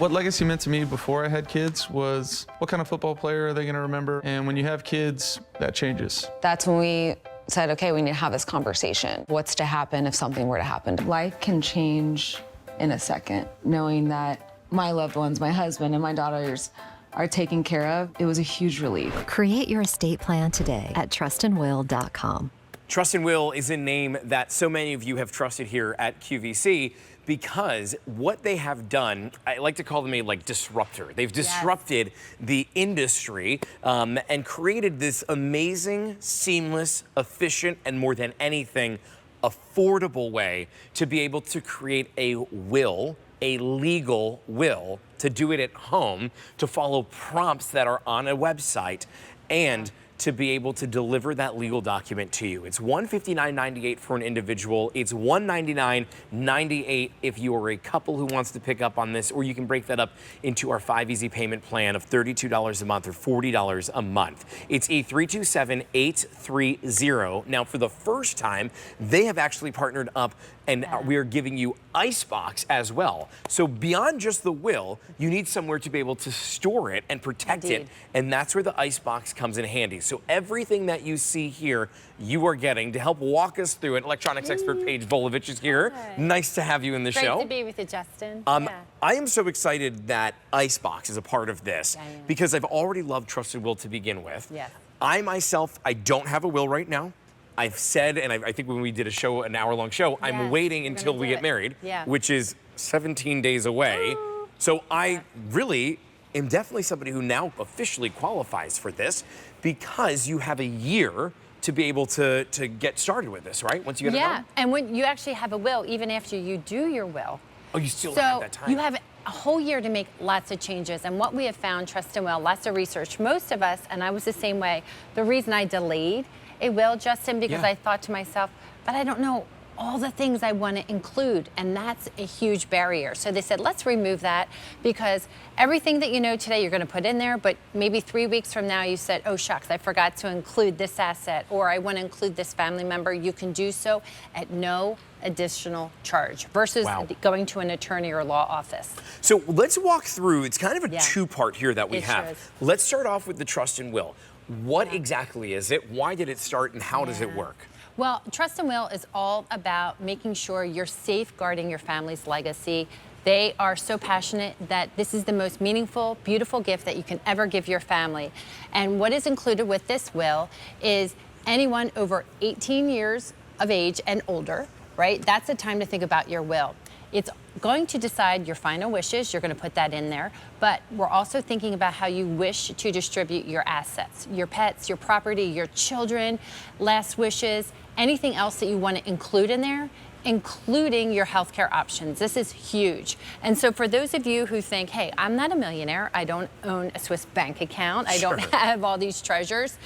What legacy meant to me before I had kids was what kind of football player are they going to remember? And when you have kids, that changes. That's when we said, okay, we need to have this conversation. What's to happen if something were to happen? Life can change in a second, knowing that my loved ones, my husband and my daughters are taken care of. It was a huge relief. Create your estate plan today at trustandwill.com. Trust and Will is a name that so many of you have trusted here at QVC because what they have done, I like to call them a disruptor. They've disrupted the industry and created this amazing, seamless, efficient, and more than anything, affordable way to be able to create a will, a legal will, to do it at home, to follow prompts that are on a website, and to be able to deliver that legal document to you. It's $159.98 for an individual. It's $199.98 if you are a couple who wants to pick up on this, or you can break that up into our 5 easy payment plan of $32 a month or $40 a month. It's E327830. Now, for the first time, they have actually partnered up and we are giving you ICEBox as well. So beyond just the will, you need somewhere to be able to store it and protect it, and that's where the ICEBox comes in handy. So everything that you see here, you are getting. To help walk us through it, electronics expert Paige Volovich is here. Hi. Nice to have you in the show. Great to be with you, Justin. I am so excited that ICEBox is a part of this because I've already loved Trust and Will to begin with. Yes. I myself, I don't have a will right now. I've said, and I think when we did a show, an hour-long show, I'm waiting until we get married, which is 17 days away. So I really am definitely somebody who now officially qualifies for this because you have a year to be able to get started with this, right? Once you get it done? And when you actually have a will, even after you do your will. Oh, you still have that time. You have a whole year to make lots of changes. And what we have found, Trust and Will, lots of research, most of us, and I was the same way, the reason I delayed a will, Justin, because I thought to myself, but I don't know all the things I want to include, and that's a huge barrier. So they said, let's remove that, because everything that you know today you're going to put in there, but maybe 3 weeks from now you said, oh shucks, I forgot to include this asset, or I want to include this family member. You can do so at no additional charge versus going to an attorney or law office. So let's walk through, it's kind of a two-part here that we have. Let's start off with the Trust and Will. What exactly is it? Why did it start, and how does it work? Well, Trust and Will is all about making sure you're safeguarding your family's legacy. They are so passionate that this is the most meaningful, beautiful gift that you can ever give your family. And what is included with this will is anyone over 18 years of age and older, right? That's the time to think about your will. It's going to decide your final wishes. You're going to put that in there. But we're also thinking about how you wish to distribute your assets, your pets, your property, your children, last wishes, anything else that you want to include in there, including your healthcare options. This is huge. And so for those of you who think, hey, I'm not a millionaire, I don't own a Swiss bank account, I don't have all these treasures,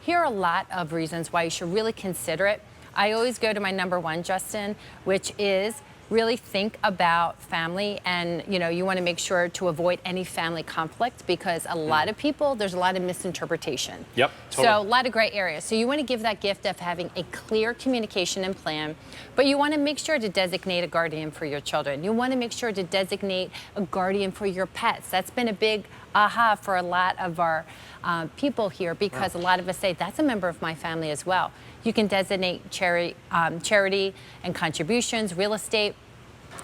here are a lot of reasons why you should really consider it. I always go to my number one, Justin, which is really think about family, and you want to make sure to avoid any family conflict, because a lot of people, there's a lot of misinterpretation. Yep, totally. So a lot of gray areas. So you want to give that gift of having a clear communication and plan, but you want to make sure to designate a guardian for your children. You want to make sure to designate a guardian for your pets. That's been a big aha for a lot of our people here, because a lot of us say, that's a member of my family as well. You can designate charity and contributions, real estate.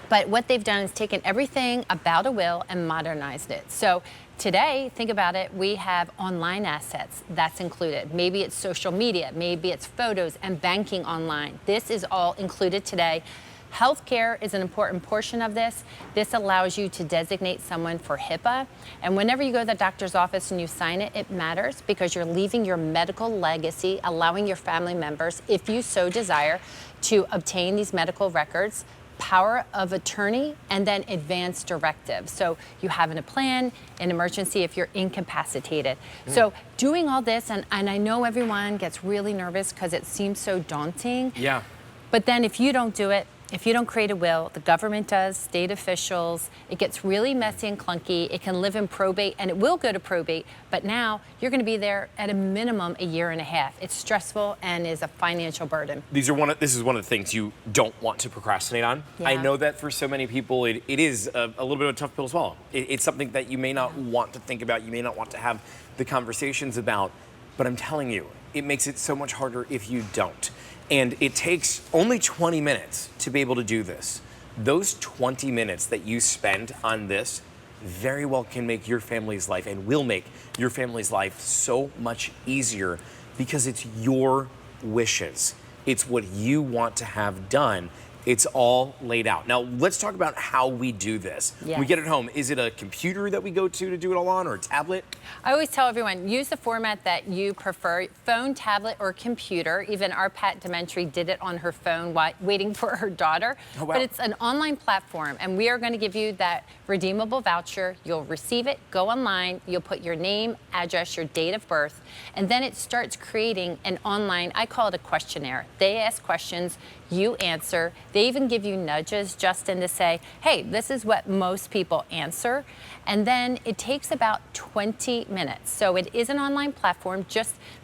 But what they've done is taken everything about a will and modernized it. So today, think about it, we have online assets that's included. Maybe it's social media, maybe it's photos and banking online. This is all included today. Healthcare is an important portion of this. This allows you to designate someone for HIPAA. And whenever you go to the doctor's office and you sign it, it matters, because you're leaving your medical legacy, allowing your family members, if you so desire, to obtain these medical records, power of attorney, and then advance directive. So you have a plan, an emergency if you're incapacitated. So doing all this, and I know everyone gets really nervous because it seems so daunting. Yeah. But then if you don't do it, if you don't create a will, the government does, state officials, it gets really messy and clunky. It can live in probate, and it will go to probate, but now you're going to be there at a minimum a year and a half. It's stressful and is a financial burden. This is one of the things you don't want to procrastinate on. Yeah. I know that for so many people, it is a little bit of a tough pill to swallow. It's something that you may not want to think about, you may not want to have the conversations about, but I'm telling you, it makes it so much harder if you don't. And it takes only 20 minutes to be able to do this. Those 20 minutes that you spend on this very well can make your family's life, and will make your family's life, so much easier, because it's your wishes. It's what you want to have done. It's all laid out. Now, let's talk about how we do this. Yes. We get it home. Is it a computer that we go to do it all on, or a tablet? I always tell everyone, use the format that you prefer, phone, tablet, or computer. Even our Pat Dementry did it on her phone waiting for her daughter. Oh, wow. But it's an online platform, and we are going to give you that redeemable voucher. You'll receive it, go online, you'll put your name, address, your date of birth, and then it starts creating an online, I call it a questionnaire. They ask questions, you answer. They even give you nudges, Justin, to say, hey, this is what most people answer. And then it takes about 20 minutes. So it is an online platform.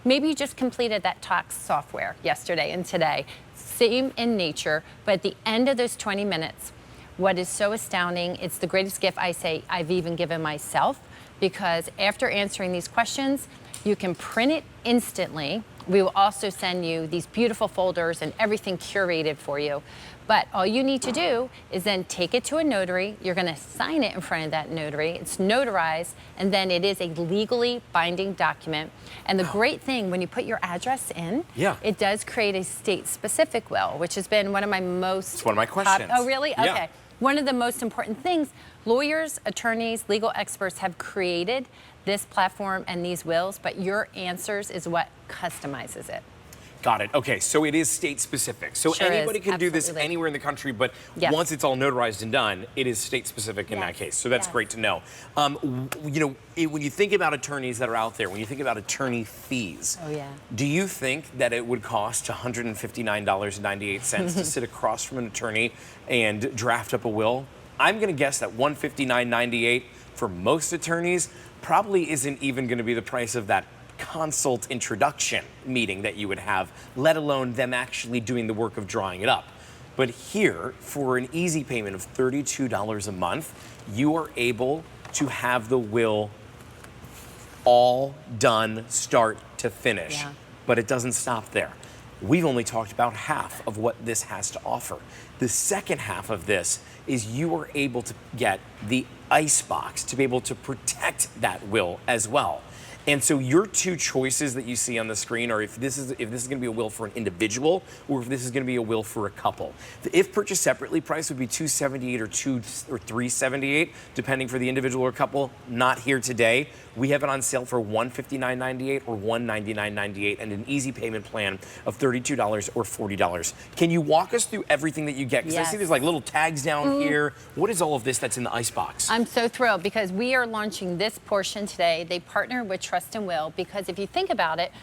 Maybe you just completed that tax software yesterday and today. Same in nature, but at the end of those 20 minutes, what is so astounding, it's the greatest gift I've even given myself, because after answering these questions, you can print it instantly. We will also send you these beautiful folders and everything curated for you. But all you need to do is then take it to a notary. You're going to sign it in front of that notary. It's notarized, and then it is a legally binding document. And the great thing, when you put your address in, it does create a state-specific will, which has been one of my most... It's one of my questions. Oh, really? Yeah. Okay. One of the most important things, lawyers, attorneys, legal experts have created this platform and these wills, but your answers is what customizes it. Got it. Okay, so it is state specific. So Sure anybody is. can do this Absolutely. anywhere in the country, but Yes. once it's all notarized and done, it is state specific in that Yes. case. So that's Yes. great to know. When you think about attorneys that are out there, when you think about attorney fees, Oh, yeah. do you think that it would cost $159.98 to sit across from an attorney and draft up a will? I'm going to guess that $159.98 for most attorneys probably isn't even going to be the price of that consult introduction meeting that you would have, let alone them actually doing the work of drawing it up. But here, for an easy payment of $32 a month, you are able to have the will all done, start to finish. Yeah. But it doesn't stop there. We've only talked about half of what this has to offer. The second half of this is you are able to get the ICEBox to be able to protect that will as well. And so your two choices that you see on the screen are if this is going to be a will for an individual, or if this is going to be a will for a couple. The if purchased separately price would be $278 or $378, depending for the individual or couple. Not here today. We have it on sale for $159.98 or $199.98, and an easy payment plan of $32 or $40. Can you walk us through everything that you get? Because I see Yes. there's like little tags down here. What is all of this that's in the ICEBox? I'm so thrilled because we are launching this portion today. They partner with Trust and Will, because if you think about it,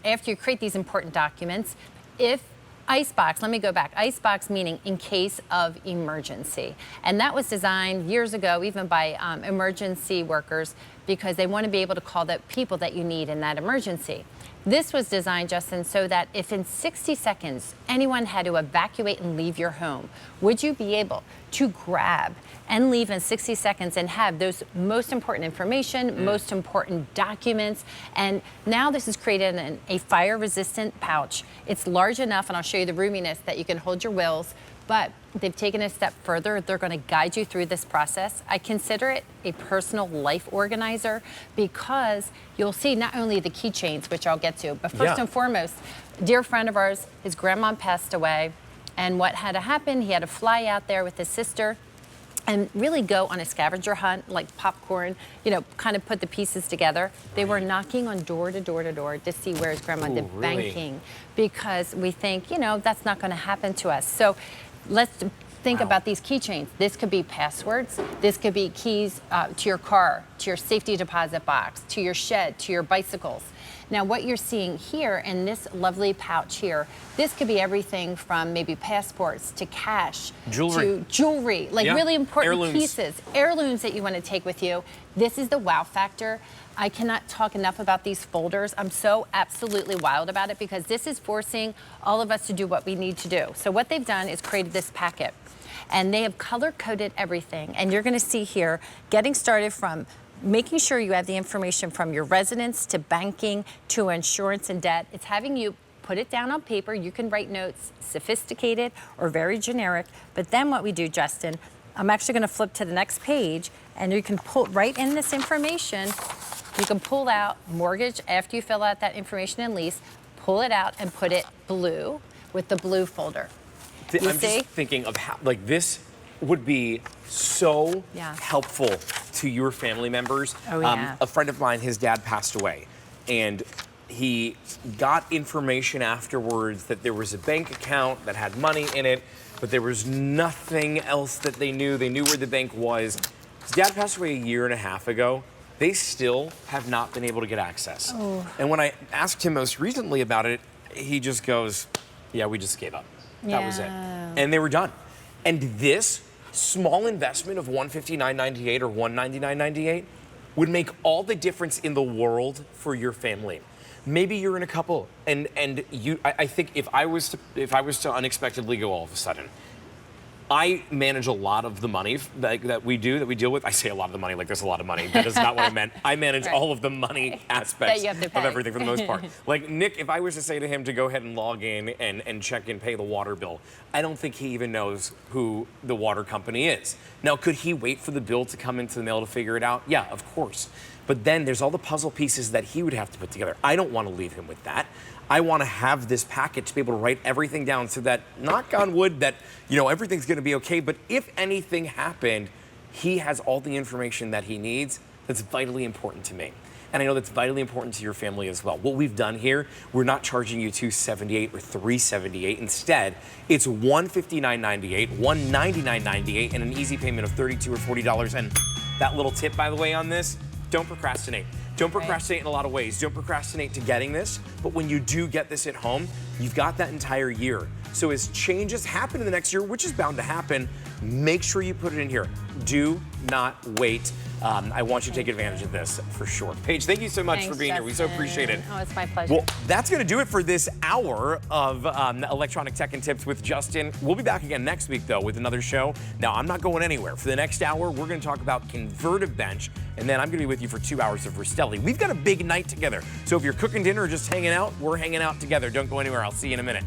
after you create these important documents, if ICEBox, let me go back. ICEBox meaning in case of emergency. And that was designed years ago, even by emergency workers, because they want to be able to call the people that you need in that emergency. This was designed, Justin, so that if in 60 seconds anyone had to evacuate and leave your home, would you be able to grab and leave in 60 seconds and have those most important information, most important documents? And now this is created in a fire-resistant pouch. It's large enough, and I'll show you the roominess, that you can hold your wills. But they've taken it a step further. They're going to guide you through this process. I consider it a personal life organizer, because you'll see not only the keychains, which I'll get to, but first and foremost, a dear friend of ours, his grandma passed away. And what had to happen, he had to fly out there with his sister and really go on a scavenger hunt, like popcorn, kind of put the pieces together. They were knocking on door to door to door to see where his grandma did banking, because we think, that's not going to happen to us. So let's think about these keychains. This could be passwords. This could be keys to your car, to your safety deposit box, to your shed, to your bicycles. Now what you're seeing here in this lovely pouch here, this could be everything from maybe passports to cash to jewelry, like really important pieces, heirlooms that you want to take with you. This is the wow factor. I cannot talk enough about these folders. I'm so absolutely wild about it because this is forcing all of us to do what we need to do. So what they've done is created this packet, and they have color-coded everything. And you're going to see here, getting started from making sure you have the information from your residence to banking to insurance and debt. It's having you put it down on paper. You can write notes, sophisticated or very generic. But then what we do, Justin, I'm actually going to flip to the next page, and you can pull right in this information. You can pull out mortgage after you fill out that information and lease, pull it out and put it blue with the blue folder. I'm just thinking of how, like, this would be so helpful to your family members. A friend of mine, his dad passed away, and he got information afterwards that there was a bank account that had money in it, but there was nothing else that they knew. They knew where the bank was. His dad passed away a year and a half ago. They still have not been able to get access. And when I asked him most recently about it, he just goes, yeah, we just gave up. That was it. And they were done. And this small investment of $159.98 or $199.98 would make all the difference in the world for your family. Maybe you're in a couple, and I think if I was to unexpectedly go all of a sudden, I manage a lot of the money that we deal with. I say a lot of the money like there's a lot of money. That is not what I meant. I manage all of the money aspects of everything for the most part. Like Nick, if I was to say to him to go ahead and log in and check and pay the water bill, I don't think he even knows who the water company is. Now, could he wait for the bill to come into the mail to figure it out? Yeah, of course. But then there's all the puzzle pieces that he would have to put together. I don't want to leave him with that. I want to have this packet to be able to write everything down so that, knock on wood, that, you know, everything's going to be okay. But if anything happened, he has all the information that he needs. That's vitally important to me. And I know that's vitally important to your family as well. What we've done here, we're not charging you $278 or $378. Instead, it's $159.98, $199.98, and an easy payment of $32 or $40. And that little tip, by the way, on this, don't procrastinate. Don't procrastinate in a lot of ways. Don't procrastinate to getting this, but when you do get this at home, you've got that entire year. So as changes happen in the next year, which is bound to happen, make sure you put it in here. Do not wait. I want you to take advantage of this for sure. Paige, thank you so much for being here. We so appreciate it. Oh, it's my pleasure. Well, that's going to do it for this hour of electronic tech and tips with Justin. We'll be back again next week, though, with another show. Now, I'm not going anywhere. For the next hour, we're going to talk about Convertive Bench, and then I'm going to be with you for 2 hours of Rastelli. We've got a big night together. So if you're cooking dinner or just hanging out, we're hanging out together. Don't go anywhere. I'll see you in a minute.